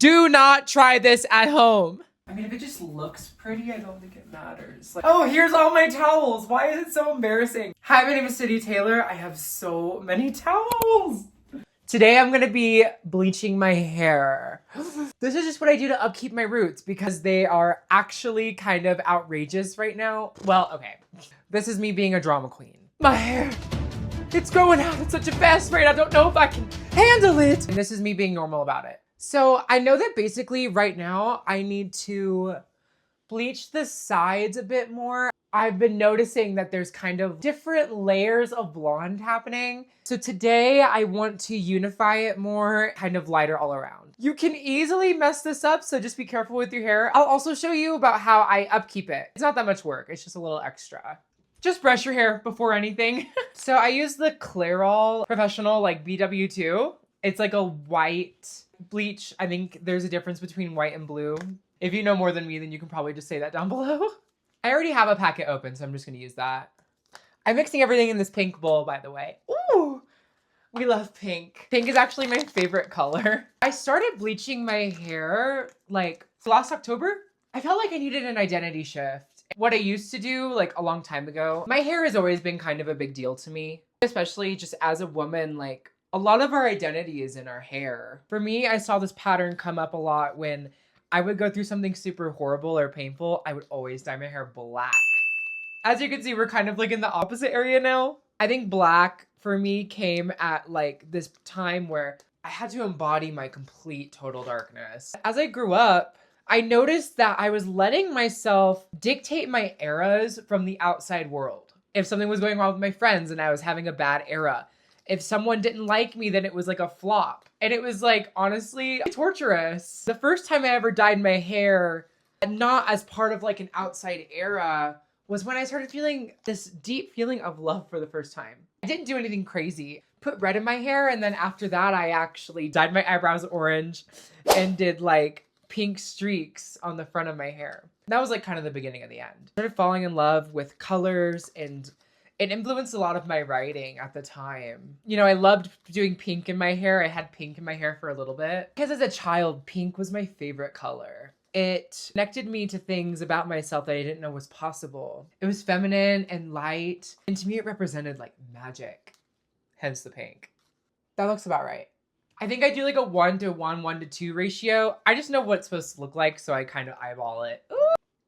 Do not try this at home. I mean, if it just looks pretty, I don't think it matters. Like, oh, here's all my towels. Why is it so embarrassing? Hi, my name is City Taylor. I have so many towels. Today I'm gonna be bleaching my hair. This is just what I do to upkeep my roots because they are actually kind of outrageous right now. Well, okay. This is me being a drama queen. My hair, it's growing out at such a fast rate. I don't know if I can handle it. And this is me being normal about it. So I know that basically right now I need to bleach the sides a bit more. I've been noticing that there's kind of different layers of blonde happening. So today I want to unify it more, kind of lighter all around. You can easily mess this up, so just be careful with your hair. I'll also show you about how I upkeep it. It's not that much work, it's just a little extra. Just brush your hair before anything. So I use the Clairol Professional like BW2. It's like a white bleach. I think there's a difference between white and blue. If you know more than me, then you can probably just say that down below. I already have a packet open, so I'm just gonna use that. I'm mixing everything in this pink bowl, by the way. Ooh, we love pink. Pink is actually my favorite color. I started bleaching my hair like last October. I felt like I needed an identity shift. What I used to do like a long time ago, my hair has always been kind of a big deal to me, especially just as a woman. Like a lot of our identity is in our hair. For me, I saw this pattern come up a lot when I would go through something super horrible or painful. I would always dye my hair black. As you can see, we're kind of like in the opposite area now. I think black for me came at like this time where I had to embody my complete total darkness. As I grew up, I noticed that I was letting myself dictate my eras from the outside world. If something was going wrong with my friends and I was having a bad era, if someone didn't like me, then it was like a flop. And it was like, honestly, torturous. The first time I ever dyed my hair, not as part of like an outside era, was when I started feeling this deep feeling of love for the first time. I didn't do anything crazy. Put red in my hair, and then after that, I actually dyed my eyebrows orange and did like pink streaks on the front of my hair. That was like kind of the beginning of the end. I started falling in love with colors, and it influenced a lot of my writing at the time. You know, I loved doing pink in my hair. I had pink in my hair for a little bit. Because as a child, pink was my favorite color. It connected me to things about myself that I didn't know was possible. It was feminine and light. And to me, it represented like magic. Hence the pink. That looks about right. I think I do like a 1:1, 1:2 ratio. I just know what it's supposed to look like, so I kind of eyeball it. Ooh.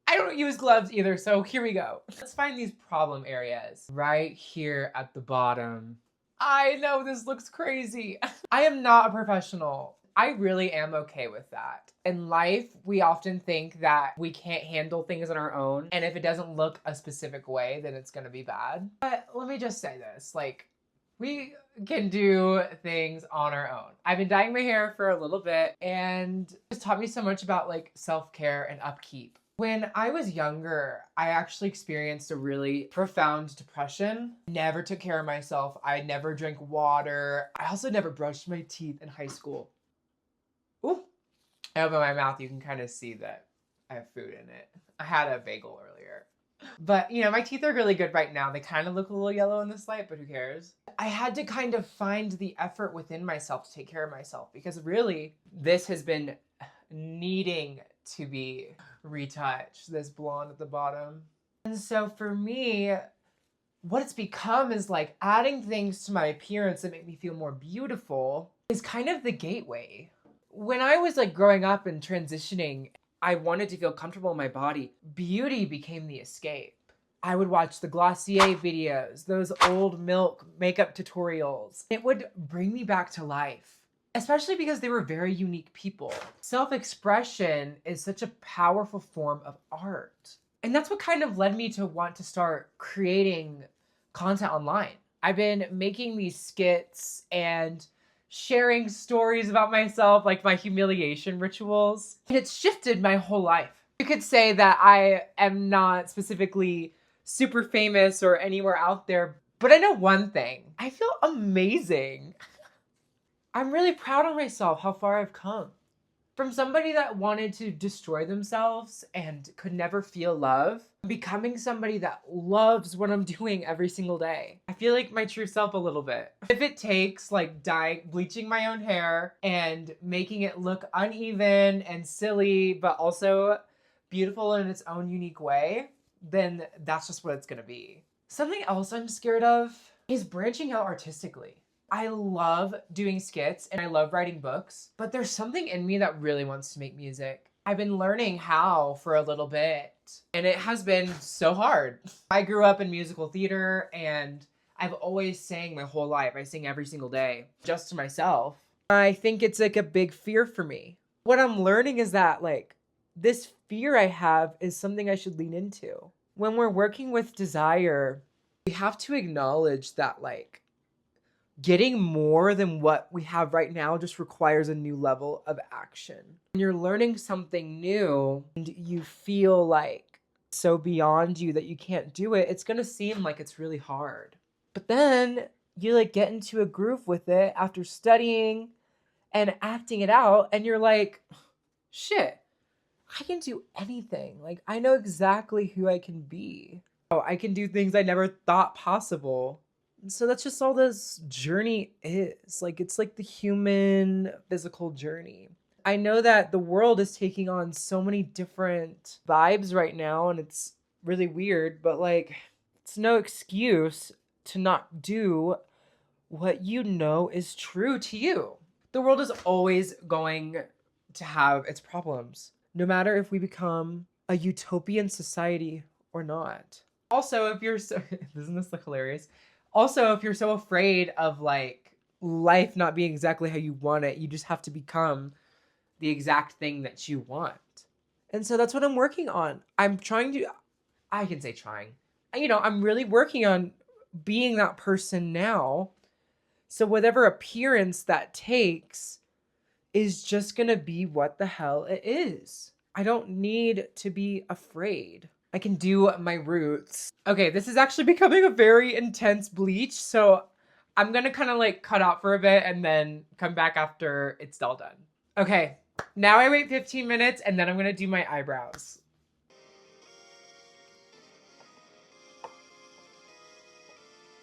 I don't use gloves either, so here we go. Let's find these problem areas. Right here at the bottom. I know this looks crazy. I am not a professional. I really am okay with that. In life, we often think that we can't handle things on our own, and if it doesn't look a specific way, then it's gonna be bad. But let me just say this, like, we can do things on our own. I've been dyeing my hair for a little bit, and it's taught me so much about like self-care and upkeep. When I was younger, I actually experienced a really profound depression. Never took care of myself. I never drank water. I also never brushed my teeth in high school. Ooh, I open my mouth, you can kind of see that I have food in it. I had a bagel earlier. But, you know, my teeth are really good right now. They kind of look a little yellow in this light, but who cares? I had to kind of find the effort within myself to take care of myself because really, this has been needing to be retouched, this blonde at the bottom. And so for me, what it's become is like adding things to my appearance that make me feel more beautiful is kind of the gateway. When I was like growing up and transitioning, I wanted to feel comfortable in my body. Beauty became the escape. I would watch the Glossier videos, those old Milk makeup tutorials. It would bring me back to life, especially because they were very unique people. Self-expression is such a powerful form of art. And that's what kind of led me to want to start creating content online. I've been making these skits and sharing stories about myself, like my humiliation rituals. And it's shifted my whole life. You could say that I am not specifically super famous or anywhere out there, but I know one thing. I feel amazing. I'm really proud of myself, how far I've come. From somebody that wanted to destroy themselves and could never feel love, becoming somebody that loves what I'm doing every single day. I feel like my true self a little bit. If it takes like bleaching my own hair and making it look uneven and silly, but also beautiful in its own unique way, then that's just what it's gonna be. Something else I'm scared of is branching out artistically. I love doing skits and I love writing books, but there's something in me that really wants to make music. I've been learning how for a little bit, and it has been so hard. I grew up in musical theater and I've always sang my whole life. I sing every single day, just to myself. I think it's like a big fear for me. What I'm learning is that like this fear I have is something I should lean into. When we're working with desire, we have to acknowledge that like getting more than what we have right now just requires a new level of action. When you're learning something new and you feel like so beyond you that you can't do it, it's gonna seem like it's really hard. But then you like get into a groove with it after studying and acting it out, and you're like, shit, I can do anything. Like, I know exactly who I can be. Oh, I can do things I never thought possible. So that's just all this journey is. Like, it's like the human physical journey. I know that the world is taking on so many different vibes right now, and it's really weird, but like, it's no excuse to not do what you know is true to you. The world is always going to have its problems, no matter if we become a utopian society or not. Also, if you're so, isn't this like hilarious? Also, if you're so afraid of like life not being exactly how you want it, you just have to become the exact thing that you want. And so that's what I'm working on. I'm trying to, I can say trying, you know, I'm really working on being that person now. So whatever appearance that takes is just gonna be what the hell it is. I don't need to be afraid. I can do my roots. Okay, this is actually becoming a very intense bleach, so I'm gonna kind of like cut out for a bit and then come back after it's all done. Okay, now I wait 15 minutes and then I'm gonna do my eyebrows.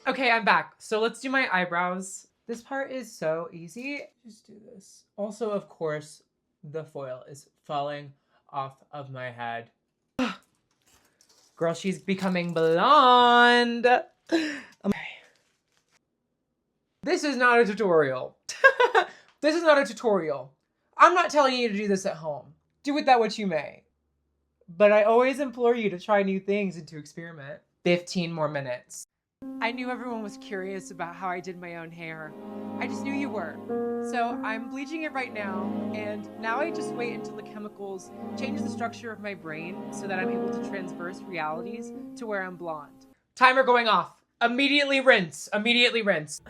Okay, I'm back. So let's do my eyebrows. This part is so easy. Just do this. Also, of course, the foil is falling off of my head. Girl, she's becoming blonde. Okay. This is not a tutorial. This is not a tutorial. I'm not telling you to do this at home. Do with that what you may. But I always implore you to try new things and to experiment. 15 more minutes. I knew everyone was curious about how I did my own hair. I just knew you were. So I'm bleaching it right now, and now I just wait until the chemicals change the structure of my brain so that I'm able to transverse realities to where I'm blonde. Timer going off. Immediately rinse. Immediately rinse.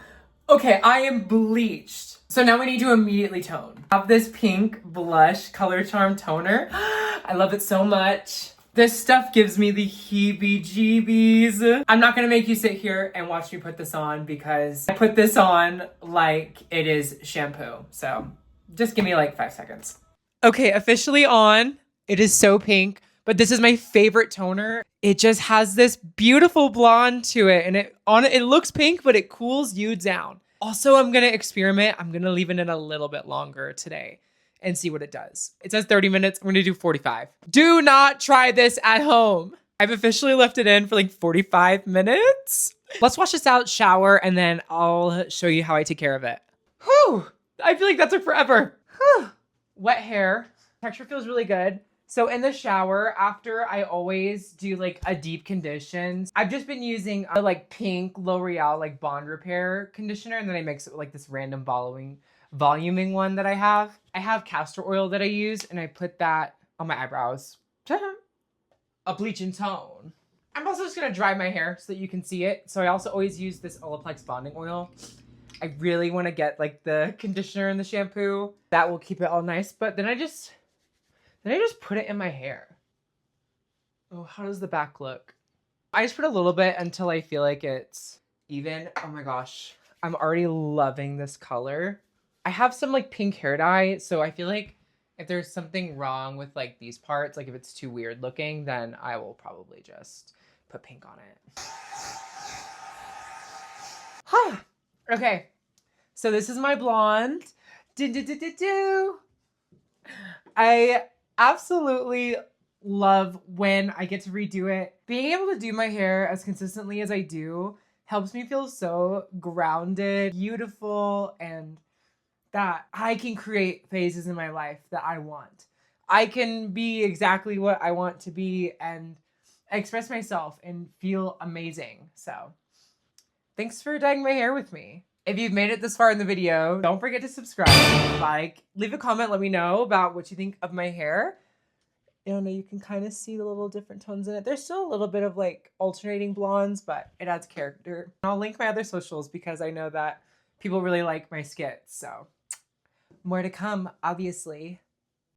Okay, I am bleached. So now we need to immediately tone. I have this pink blush Color Charm toner. I love it so much. This stuff gives me the heebie-jeebies. I'm not gonna make you sit here and watch me put this on because I put this on like it is shampoo. So just give me like 5 seconds. Okay, officially on. It is so pink, but this is my favorite toner. It just has this beautiful blonde to it, and it looks pink, but it cools you down. Also, I'm gonna experiment. I'm gonna leave it in a little bit longer today and see what it does. It says 30 minutes. I'm gonna do 45. Do not try this at home. I've officially left it in for like 45 minutes. Let's wash this out, shower, and then I'll show you how I take care of it. Whew, I feel like that took forever. Whew. Wet hair, texture feels really good. So in the shower, after I always do like a deep condition, I've just been using a like pink L'Oreal like bond repair conditioner, and then I mix it with like this random voluming one that I have. I have castor oil that I use, and I put that on my eyebrows. A bleach and tone. I'm also just gonna dry my hair so that you can see it. So I also always use this Olaplex bonding oil. I really want to get like the conditioner and the shampoo. That will keep it all nice. But then I just put it in my hair. Oh, how does the back look? I just put a little bit until I feel like it's even. Oh my gosh. I'm already loving this color. I have some like pink hair dye, so I feel like If there's something wrong with like these parts, like if it's too weird looking, then I will probably just put pink on it. Okay, so this is my blonde. I absolutely love when I get to redo it. Being able to do my hair as consistently as I do helps me feel so grounded, beautiful, and that I can create phases in my life that I want. I can be exactly what I want to be and express myself and feel amazing. So, thanks for dyeing my hair with me. If you've made it this far in the video, don't forget to subscribe, leave a comment, let me know about what you think of my hair. You know, you can kind of see the little different tones in it. There's still a little bit of like alternating blondes, but it adds character. I'll link my other socials because I know that people really like my skits, so more to come, obviously.